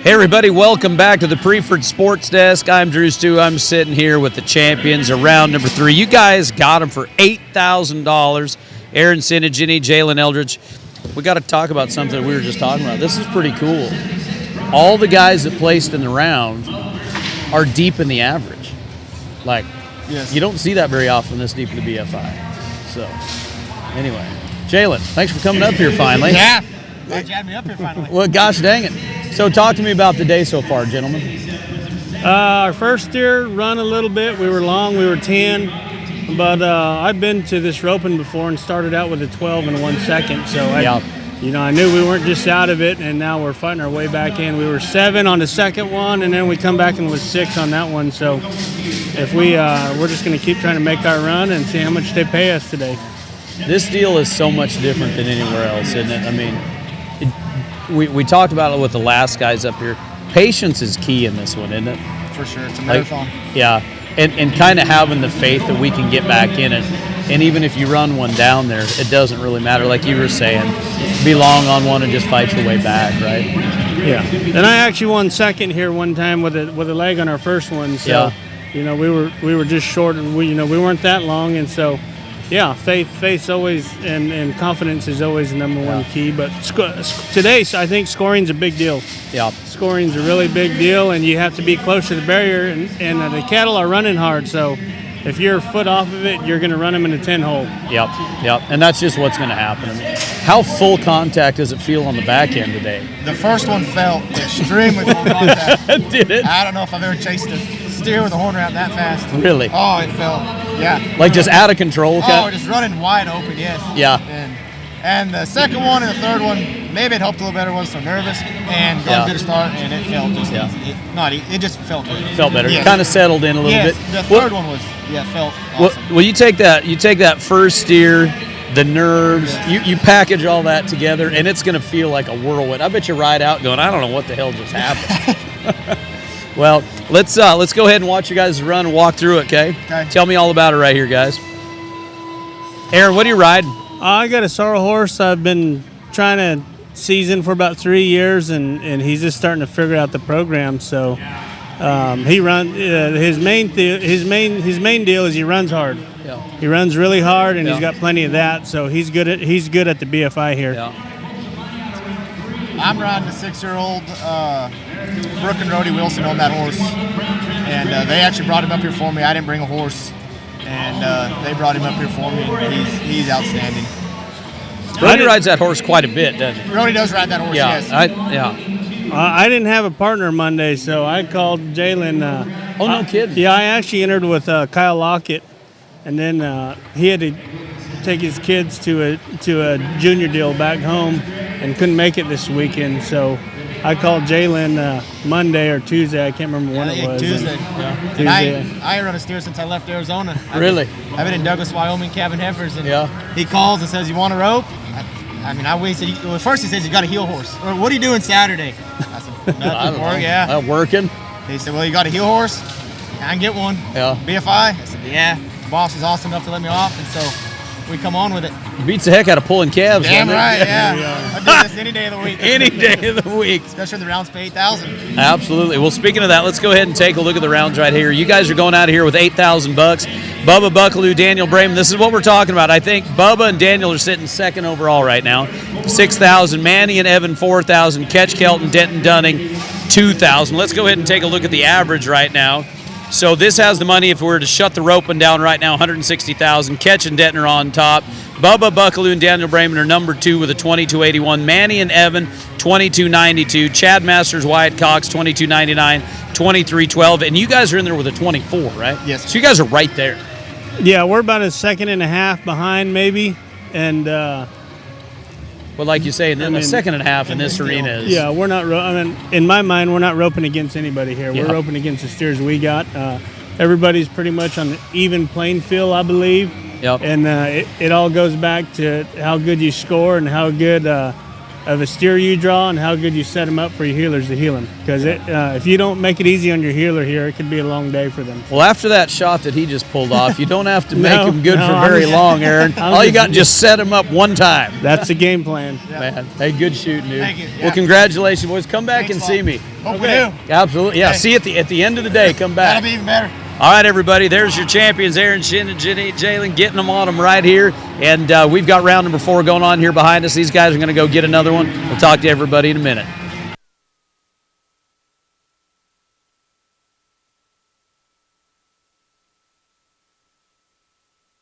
Hey everybody, welcome back to the Preferred Sports Desk. I'm DruStew. I'm sitting here with the champions of round number 3. You guys got them for $8,000. Aaron Tsinigine, Jaylen Eldridge. We got to talk about something we were just talking about. This is pretty cool. All the guys that placed in the round are deep in the average. Like, yes. You don't see that very often this deep in the BFI. So, anyway, Jaylen, thanks for coming up here finally. Yeah. Glad you had me up here finally. Well, gosh dang it. So talk to me about the day so far, gentlemen. Our first steer run a little bit. We were long, we were 10. But I've been to this roping before and started out with a 12 in 1 second. So, I knew we weren't just out of it, and now we're fighting our way back in. We were 7 on the second one, and then we come back and was 6 on that one. So if we're just going to keep trying to make our run and see how much they pay us today. This deal is so much different than anywhere else, isn't it? I mean, we talked about it with the last guys up here. Patience is key in this one, isn't it? For sure. It's a marathon. Yeah. And kind of having the faith that we can get back in it. And even if you run one down there, it doesn't really matter. Like you were saying, be long on one and just fight your way back, right? Yeah. And I actually won second here one time with a leg on our first one. So, we were just short, and we weren't that long, and so. Yeah, faith always and confidence is always the number one key. But today, I think scoring's a big deal. Yeah, scoring's a really big deal, and you have to be close to the barrier. And the cattle are running hard, so if you're a foot off of it, you're going to run them in a 10-hole. Yep, and that's just what's going to happen. How full contact does it feel on the back end today? The first one felt extremely full contact. Did it? I don't know if I've ever chased a steer with a horn route that fast. Really? Oh, it felt, like just out of control? Oh, just running wide open, yes. Yeah. And the second one and the third one, maybe it helped a little better. I wasn't so nervous and got a good start, and it felt just it just felt good. Felt better. Yes. Kind of settled in a little bit. The third one was felt awesome. Well, you take that first steer, the nerves, you package all that together, and it's going to feel like a whirlwind. I bet you ride out going, I don't know what the hell just happened. Well, let's go ahead and watch you guys run and walk through it, okay? Tell me all about it right here, guys. Aaron, what are you riding? I got a sorrel horse I've been trying to season for about 3 years, and he's just starting to figure out the program. So he runs. His main deal is he runs hard. Yeah. He runs really hard, and he's got plenty of that. So he's good at the BFI here. Yeah. I'm riding a 6-year-old Brooke and Rody Wilson on that horse, and they actually brought him up here for me. I didn't bring a horse, and they brought him up here for me, and he's outstanding. Rody rides that horse quite a bit, doesn't he? Rody does ride that horse, yes. I didn't have a partner Monday, so I called Jaylen. No kidding. Yeah, I actually entered with Kyle Lockett, and then he had to take his kids to a junior deal back home and couldn't make it this weekend, so I called Jaylen Monday or Tuesday. I can't remember when it was. Tuesday. And I ain't run a steer since I left Arizona. Really? I've been in Douglas, Wyoming, calving heifers, and he calls and says, "You want a rope?" First he says, "You got a heel horse." Or, "What are you doing Saturday?" I said, "Nothing, working. He said, "Well, you got a heel horse? I can get one." Yeah. BFI? I said, "Yeah." The boss was awesome enough to let me off, and so we come on with it. Beats the heck out of pulling calves. Damn right, yeah. I do this any day of the week. Any day of the week. Especially in the rounds for 8,000. Absolutely. Well, speaking of that, let's go ahead and take a look at the rounds right here. You guys are going out of here with $8,000. Bubba Buckaloo, Daniel Brayman. This is what we're talking about. I think Bubba and Daniel are sitting second overall right now. 6,000. Manny and Evan, 4,000. Ketch, Kelton, Denton, Dunning, 2,000. Let's go ahead and take a look at the average right now. So this has the money if we were to shut the roping down right now, 160,000. Ketch and Denton are on top. Bubba Buckaloo and Daniel Brayman are number 2 with a 22.81. Manny and Evan, 22.92. Chad Masters, Wyatt Cox, 22.99, 23.12. And you guys are in there with a 24, right? Yes. So you guys are right there. Yeah, we're about a second and a half behind maybe. And well, like you say, a second and a half in this arena is... Yeah, we're not... in my mind, we're not roping against anybody here. We're roping against the steers we got. Everybody's pretty much on the even playing field, I believe. Yep. And it all goes back to how good you score and how good of a steer you draw and how good you set them up for your healers to heal them. Because if you don't make it easy on your healer here, it could be a long day for them. Well, after that shot that he just pulled off, you don't have to make No, him good no, for I'm very just- long, Aaron. I'm All you just- got, just set him up one time. That's the game plan. Man, hey, good shooting, dude. Thank you. Well, Yeah. congratulations, boys. Come back Thanks and a see lot. me. Hope we do. Absolutely. Yeah, Okay. see you at the end of the day. Come back. That'll be even better. All right, everybody, there's your champions, Aaron Tsinigine Jaylen, getting them on them right here. And we've got round number 4 going on here behind us. These guys are going to go get another one. We'll talk to everybody in a minute.